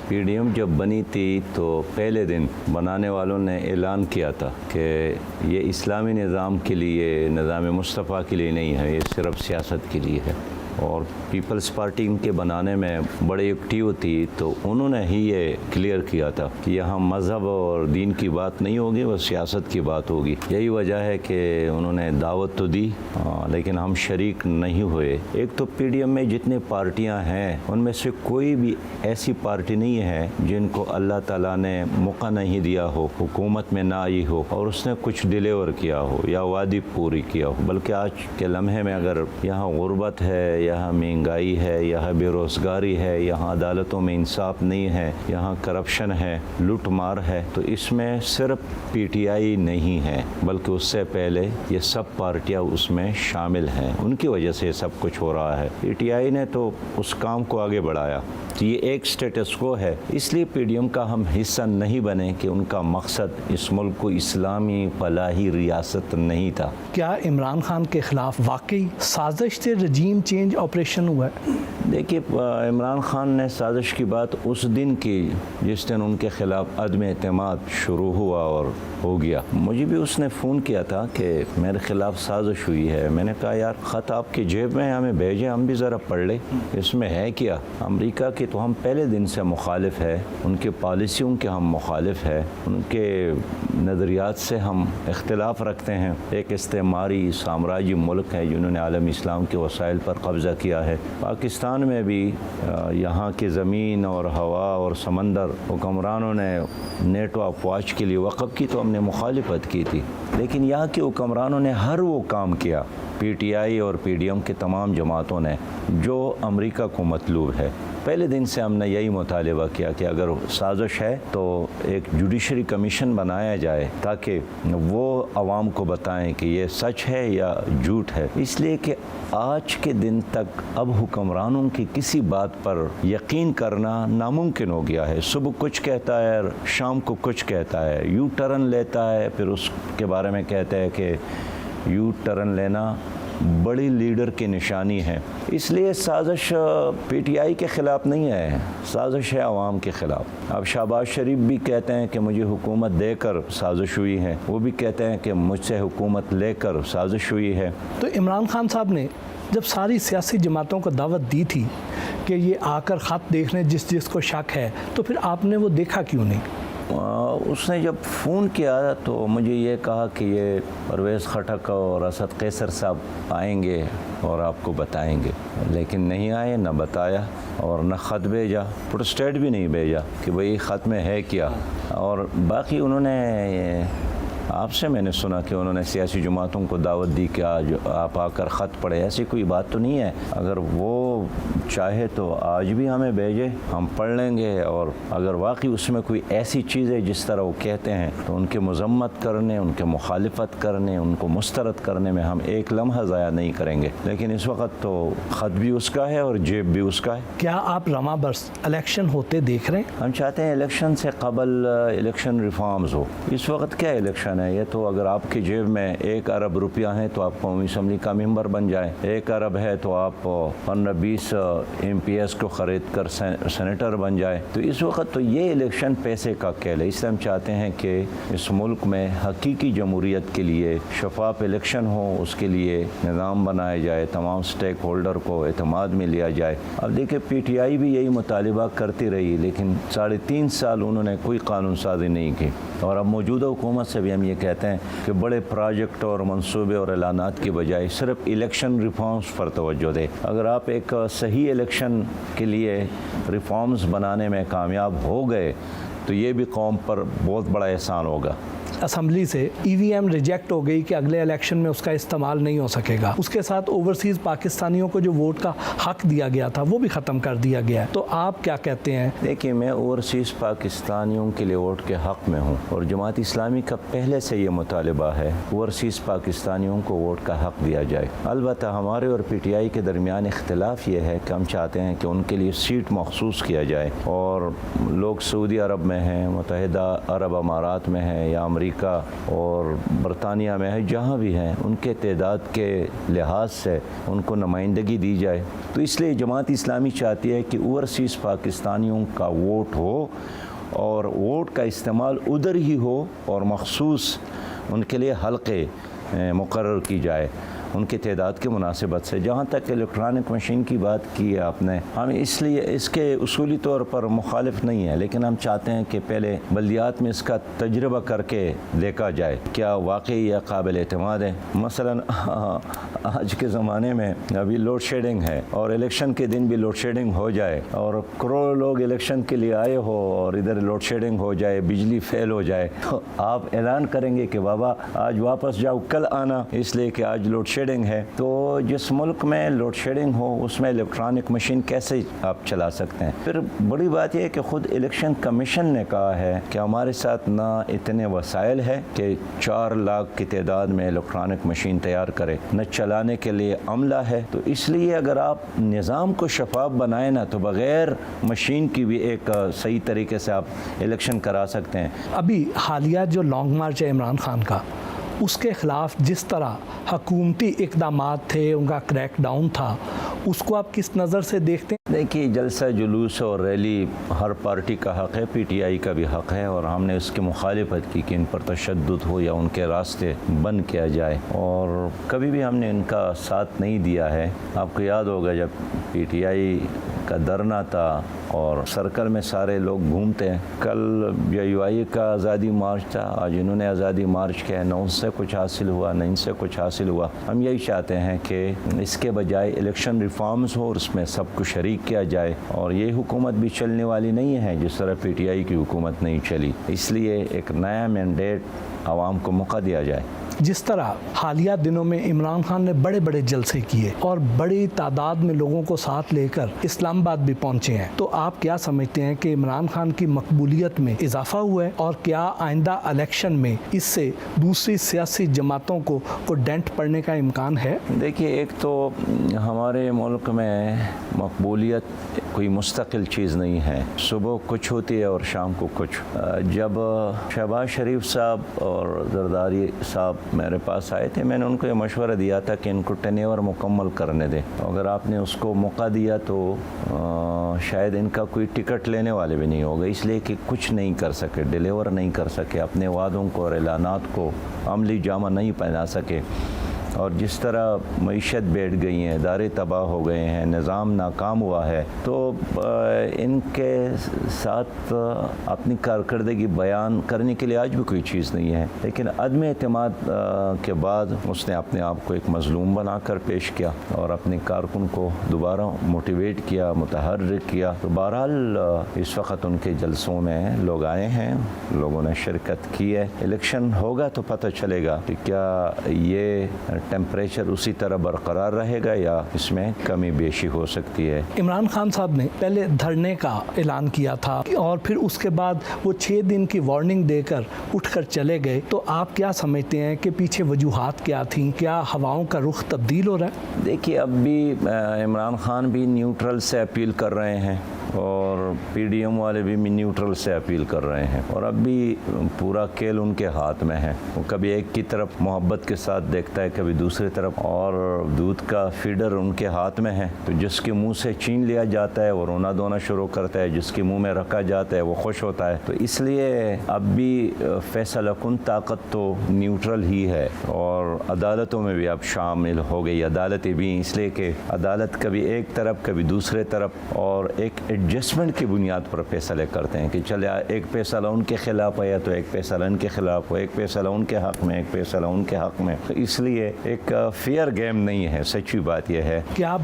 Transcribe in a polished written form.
P D M جب بنی تھی تو پہلے دن بنانے والوں نے اعلان کیا تھا کہ یہ اسلامی نظام کے لیے، نظام مصطفیٰ کے لیے نہیں ہے، یہ صرف سیاست کے لیے ہے۔ اور پیپلز پارٹی ان کے بنانے میں بڑی ایکٹیو تھی، تو انہوں نے ہی یہ کلیئر کیا تھا کہ یہاں مذہب اور دین کی بات نہیں ہوگی، وہ سیاست کی بات ہوگی۔ یہی وجہ ہے کہ انہوں نے دعوت تو دی لیکن ہم شریک نہیں ہوئے۔ ایک تو پی ڈی ایم میں جتنی پارٹیاں ہیں ان میں سے کوئی بھی ایسی پارٹی نہیں ہے جن کو اللہ تعالیٰ نے موقع نہیں دیا ہو، حکومت میں نہ آئی ہو اور اس نے کچھ ڈیلیور کیا ہو یا وعدے پوری کیا ہو۔ بلکہ آج کے لمحے میں اگر یہاں غربت ہے، یہاں مہنگائی ہے، یہاں بے روزگاری ہے، یہاں عدالتوں میں انصاف نہیں ہے، یہاں کرپشن ہے، لوٹ مار ہے، تو اس میں صرف پی ٹی آئی نہیں ہے بلکہ اس سے پہلے یہ سب پارٹیاں اس میں شامل ہیں۔ ان کی وجہ سے سب کچھ ہو رہا ہے۔ پی ٹی آئی نے تو اس کام کو آگے بڑھایا، تو یہ ایک سٹیٹس کو ہے۔ اس لیے پی ڈی ایم کا ہم حصہ نہیں بنے کہ ان کا مقصد اس ملک کو اسلامی فلاحی ریاست نہیں تھا۔ کیا عمران خان کے خلاف واقعی سازش سے رجیم چینج آپریشن ہوا ہے؟ دیکھیے، عمران خان نے سازش کی بات اس دن کی جس دن ان کے خلاف عدم اعتماد شروع ہوا اور ہو گیا۔ مجھے بھی اس نے فون کیا تھا کہ میرے خلاف سازش ہوئی ہے۔ میں نے کہا یار خط آپ کی جیب میں ہمیں بھیجیں، ہم بھی ذرا پڑھ لیں اس میں ہے کیا۔ امریکہ کے تو ہم پہلے دن سے مخالف ہے، ان کے پالیسیوں کے ہم مخالف ہے، ان کے نظریات سے ہم اختلاف رکھتے ہیں۔ ایک استعماری سامراجی ملک ہے جنہوں نے عالم اسلام کے وسائل پر قبضہ کیا ہے۔ پاکستان میں بھی یہاں کی زمین اور ہوا اور سمندر حکمرانوں نے نیٹو افواج کے لیے وقف کی تو ہم نے مخالفت کی تھی، لیکن یہاں کے حکمرانوں نے ہر وہ کام کیا، پی ٹی آئی اور پی ڈی ایم کے تمام جماعتوں نے، جو امریکہ کو مطلوب ہے۔ پہلے دن سے ہم نے یہی مطالبہ کیا کہ اگر سازش ہے تو ایک جوڈیشری کمیشن بنایا جائے تاکہ وہ عوام کو بتائیں کہ یہ سچ ہے یا جھوٹ ہے۔ اس لیے کہ آج کے دن تک اب حکمرانوں کی کسی بات پر یقین کرنا ناممکن ہو گیا ہے۔ صبح کچھ کہتا ہے، شام کو کچھ کہتا ہے، یو ٹرن لیتا ہے، پھر اس کے بارے میں کہتا ہے کہ یو ٹرن لینا بڑی لیڈر کی نشانی ہے۔ اس لیے سازش پی ٹی آئی کے خلاف نہیں ہے، سازش ہے عوام کے خلاف۔ اب شہباز شریف بھی کہتے ہیں کہ مجھے حکومت دے کر سازش ہوئی ہے، وہ بھی کہتے ہیں کہ مجھ سے حکومت لے کر سازش ہوئی ہے۔ تو عمران خان صاحب نے جب ساری سیاسی جماعتوں کو دعوت دی تھی کہ یہ آ کر خط دیکھ لیں جس کو شک ہے، تو پھر آپ نے وہ دیکھا کیوں نہیں؟ اس نے جب فون کیا تو مجھے یہ کہا کہ یہ پرویز خٹک اور اسد قیصر صاحب آئیں گے اور آپ کو بتائیں گے، لیکن نہیں آئے، نہ بتایا اور نہ خط بھیجا، پروسٹیٹ بھی نہیں بھیجا کہ بھئی خط میں ہے کیا۔ اور باقی انہوں نے آپ سے میں نے سنا کہ انہوں نے سیاسی جماعتوں کو دعوت دی کہ آج آپ آ کر خط پڑھیں، ایسی کوئی بات تو نہیں ہے۔ اگر وہ چاہے تو آج بھی ہمیں بھیجے، ہم پڑھ لیں گے، اور اگر واقعی اس میں کوئی ایسی چیز ہے جس طرح وہ کہتے ہیں تو ان کے مذمت کرنے، ان کے مخالفت کرنے، ان کو مسترد کرنے میں ہم ایک لمحہ ضائع نہیں کریں گے۔ لیکن اس وقت تو خط بھی اس کا ہے اور جیب بھی اس کا ہے۔ کیا آپ رواں برس الیکشن ہوتے دیکھ رہے ہیں؟ ہم چاہتے ہیں الیکشن سے قبل الیکشن ریفارمز ہو۔ اس وقت کیا الیکشن ہے؟ یہ تو اگر آپ کی جیب میں 1 ارب روپیہ ہیں تو آپ قومی اسمبلی کا ممبر بن جائیں، 1 ارب ہے تو آپ 15-20 ایم پی ایس کو خرید کر سینیٹر بن جائیں۔ تو اس وقت تو یہ الیکشن پیسے کا کھیل ہے۔ اس لیے ہم چاہتے ہیں کہ اس ملک میں حقیقی جمہوریت کے لیے شفاف الیکشن ہو، اس کے لیے نظام بنایا جائے، تمام سٹیک ہولڈر کو اعتماد میں لیا جائے۔ اب دیکھیں پی ٹی آئی بھی یہی مطالبہ کرتی رہی، لیکن 3.5 سال انہوں نے کوئی قانون سازی نہیں کی، اور اب موجودہ حکومت سے بھی ہم یہ کہتے ہیں کہ بڑے پروجیکٹ اور منصوبے اور اعلانات کی بجائے صرف الیکشن ریفارمز پر توجہ دے۔ اگر آپ ایک صحیح الیکشن کے لیے ریفارمز بنانے میں کامیاب ہو گئے تو یہ بھی قوم پر بہت بڑا احسان ہوگا۔ اسمبلی سے ای وی ایم ریجیکٹ ہو گئی کہ اگلے الیکشن میں اس کا استعمال نہیں ہو سکے گا، اس کے ساتھ اوورسیز پاکستانیوں کو جو ووٹ کا حق دیا گیا تھا وہ بھی ختم کر دیا گیا ہے، تو آپ کیا کہتے ہیں؟ دیکھیے، میں اوورسیز پاکستانیوں کے لیے ووٹ کے حق میں ہوں، اور جماعت اسلامی کا پہلے سے یہ مطالبہ ہے اوورسیز پاکستانیوں کو ووٹ کا حق دیا جائے۔ البتہ ہمارے اور پی ٹی آئی کے درمیان اختلاف یہ ہے کہ ہم چاہتے ہیں کہ ان کے لیے سیٹ مخصوص کیا جائے، اور لوگ سعودی عرب میں ہیں، متحدہ عرب امارات میں ہیں یا امریکہ امریکہ اور برطانیہ میں ہے، جہاں بھی ہیں، ان کے تعداد کے لحاظ سے ان کو نمائندگی دی جائے۔ تو اس لیے جماعت اسلامی چاہتی ہے کہ اوورسیز پاکستانیوں کا ووٹ ہو اور ووٹ کا استعمال ادھر ہی ہو اور مخصوص ان کے لیے حلقے مقرر کی جائے ان کی تعداد کے مناسبت سے۔ جہاں تک الیکٹرانک مشین کی بات کی ہے آپ نے، ہم اس لیے اس کے اصولی طور پر مخالف نہیں ہے، لیکن ہم چاہتے ہیں کہ پہلے بلدیات میں اس کا تجربہ کر کے دیکھا جائے کیا واقعی یہ قابل اعتماد ہے۔ مثلا آج کے زمانے میں ابھی لوڈ شیڈنگ ہے اور الیکشن کے دن بھی لوڈ شیڈنگ ہو جائے اور کروڑوں لوگ الیکشن کے لیے آئے ہو اور ادھر لوڈ شیڈنگ ہو جائے، بجلی فیل ہو جائے، تو آپ اعلان کریں گے کہ بابا آج واپس جاؤ، کل آنا، اس لیے کہ آج لوڈ شیڈنگ ہے۔ تو جس ملک میں لوڈ شیڈنگ ہو اس میں الیکٹرانک مشین کیسے آپ چلا سکتے ہیں؟ پھر بڑی بات یہ ہے کہ خود الیکشن کمیشن نے کہا ہے کہ ہمارے ساتھ نہ اتنے وسائل ہے کہ 4 لاکھ کی تعداد میں الیکٹرانک مشین تیار کرے، نہ چلانے کے لیے عملہ ہے۔ تو اس لیے اگر آپ نظام کو شفاف بنائیں نا تو بغیر مشین کی بھی ایک صحیح طریقے سے آپ الیکشن کرا سکتے ہیں۔ ابھی حالیہ جو لانگ مارچ ہے عمران خان کا، اس کے خلاف جس طرح حکومتی اقدامات تھے، ان کا کریک ڈاؤن تھا، اس کو آپ کس نظر سے دیکھتے ہیں؟ دیکھیے، جلسہ جلوس اور ریلی ہر پارٹی کا حق ہے، پی ٹی آئی کا بھی حق ہے، اور ہم نے اس کی مخالفت کی کہ ان پر تشدد ہو یا ان کے راستے بند کیا جائے، اور کبھی بھی ہم نے ان کا ساتھ نہیں دیا ہے۔ آپ کو یاد ہوگا جب پی ٹی آئی کا دھرنا تھا اور سرکل میں سارے لوگ گھومتے ہیں، کل یو آئی کا آزادی مارچ تھا، آج انہوں نے آزادی مارچ کیا ہے، نہ ان سے کچھ حاصل ہوا نہ ان سے کچھ حاصل ہوا۔ ہم یہی چاہتے ہیں کہ اس کے بجائے الیکشن ریفارمز ہو اور اس میں سب کو شریک کیا جائے، اور یہ حکومت بھی چلنے والی نہیں ہے جس طرح پی ٹی آئی کی حکومت نہیں چلی، اس لیے ایک نیا مینڈیٹ عوام کو موقع دیا جائے۔ جس طرح حالیہ دنوں میں عمران خان نے بڑے بڑے جلسے کیے اور بڑی تعداد میں لوگوں کو ساتھ لے کر اسلام آباد بھی پہنچے ہیں، تو آپ کیا سمجھتے ہیں کہ عمران خان کی مقبولیت میں اضافہ ہوا ہے، اور کیا آئندہ الیکشن میں اس سے دوسری سیاسی جماعتوں کو ڈینٹ پڑنے کا امکان ہے؟ دیکھیے، ایک تو ہمارے ملک میں مقبولیت کوئی مستقل چیز نہیں ہے، صبح کچھ ہوتی ہے اور شام کو کچھ۔ جب شہباز شریف صاحب اور زرداری صاحب میرے پاس آئے تھے، میں نے ان کو یہ مشورہ دیا تھا کہ ان کو ٹینیور مکمل کرنے دیں، اگر آپ نے اس کو موقع دیا تو شاید ان کا کوئی ٹکٹ لینے والے بھی نہیں ہوگا، اس لیے کہ کچھ نہیں کر سکے، ڈیلیور نہیں کر سکے، اپنے وعدوں کو اور اعلانات کو عملی جامہ نہیں پہنا سکے، اور جس طرح معیشت بیٹھ گئی ہیں، ادارے تباہ ہو گئے ہیں، نظام ناکام ہوا ہے، تو ان کے ساتھ اپنی کارکردگی بیان کرنے کے لیے آج بھی کوئی چیز نہیں ہے، لیکن عدم اعتماد کے بعد اس نے اپنے آپ کو ایک مظلوم بنا کر پیش کیا اور اپنے کارکن کو دوبارہ موٹیویٹ کیا، متحرک کیا۔ تو بہرحال اس وقت ان کے جلسوں میں لوگ آئے ہیں، لوگوں نے شرکت کی ہے، الیکشن ہوگا تو پتہ چلے گا کہ کیا یہ ٹیمپریچر اسی طرح برقرار رہے گا یا اس میں کمی بیشی ہو سکتی ہے۔ عمران خان صاحب نے پہلے دھرنے کا اعلان کیا تھا اور پھر اس کے بعد وہ 6 دن کی وارننگ دے کر اٹھ کر چلے گئے، تو آپ کیا سمجھتے ہیں کہ پیچھے وجوہات کیا تھیں؟ کیا ہواؤں کا رخ تبدیل ہو رہا ہے؟ دیکھیے، اب بھی عمران خان بھی نیوٹرل سے اپیل کر رہے ہیں اور پی ڈی ایم والے بھی نیوٹرل سے اپیل کر رہے ہیں، اور اب بھی پورا کھیل ان کے ہاتھ میں ہے، وہ کبھی ایک کی طرف محبت کے ساتھ دیکھتا ہے، کبھی دوسری طرف، اور دودھ کا فیڈر ان کے ہاتھ میں ہے، تو جس کے منہ سے چھین لیا جاتا ہے وہ رونا دھونا شروع کرتا ہے، جس کے منہ میں رکھا جاتا ہے وہ خوش ہوتا ہے۔ تو اس لیے اب بھی فیصلہ کن طاقت تو نیوٹرل ہی ہے، اور عدالتوں میں بھی اب شامل ہو گئی عدالتیں بھی، اس لیے کہ عدالت کبھی ایک طرف کبھی دوسرے طرف، اور ایک ایڈجسٹمنٹ کی بنیاد پر فیصلے کرتے ہیں کہ چلے ایک فیصلہ ان کے خلاف آیا تو ایک فیصلہ ان کے خلاف ہو، ایک فیصلہ ان کے حق میں، ایک فیصلہ ان کے حق میں، تو اس لیے ایک فیئر گیم نہیں ہے۔ سچی بات یہ ہے کہ آپ